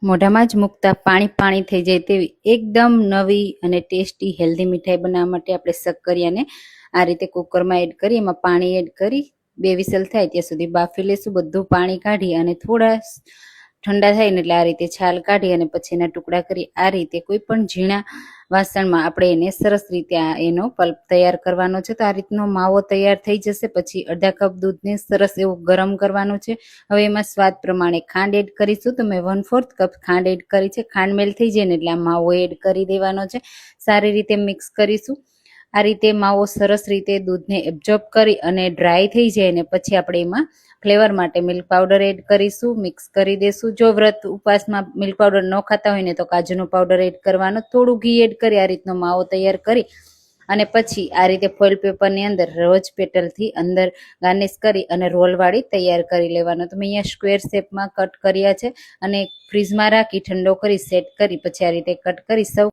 મોઢામાં જ મૂકતા પાણી પાણી થઈ જાય તેવી એકદમ નવી અને ટેસ્ટી હેલ્ધી મીઠાઈ બનાવવા માટે આપણે શક્કરિયાને આ રીતે કુકરમાં એડ કરી એમાં પાણી એડ કરી 2 વિસલ થાય ત્યાં સુધી બાફી લેશું। બધું પાણી કાઢી અને થોડા ઠંડા થાય ને એટલે આ રીતે છાલ કાઢી અને પછી એના ટુકડા કરી આ રીતે કોઈ પણ ઝીણા વાસણમાં આપણે એને સરસ રીતે એનો પલ્પ તૈયાર કરવાનો છે। તો આ રીતનો માવો તૈયાર થઈ જશે પછી અડધા કપ દૂધને સરસ એવું ગરમ કરવાનું છે। હવે એમાં સ્વાદ પ્રમાણે ખાંડ એડ કરીશું। તો મેં 1/4 કપ ખાંડ એડ કરી છે। ખાંડ મેલ થઈ જાય ને એટલે આ માવો એડ કરી દેવાનો છે। સારી રીતે મિક્સ કરીશું। આ રીતે માવો સરસ રીતે દૂધને એબ્ઝોર્બ કરી અને ડ્રાય થઈ જાય ને પછી આપણે એમાં ફ્લેવર માટે મિલ્ક પાવડર એડ કરીશું, મિક્સ કરી દેશું। જો વ્રત ઉપવાસમાં મિલ્ક પાવડર ન ખાતા હોય ને તો કાજુનો પાવડર એડ કરવાનો। થોડું ઘી એડ કરી આ રીતનો માવો તૈયાર કરી અને પછી આ રીતે ફોઇલ પેપરની અંદર રોજ પેટલથી અંદર ગાર્નિશ કરી અને રોલ વાળી તૈયાર કરી લેવાનો। તો મેં અહીંયા સ્ક્વેર શેપમાં કટ કર્યા છે અને ફ્રીજમાં રાખી ઠંડો કરી સેટ કરી પછી આ રીતે કટ કરી સર્વ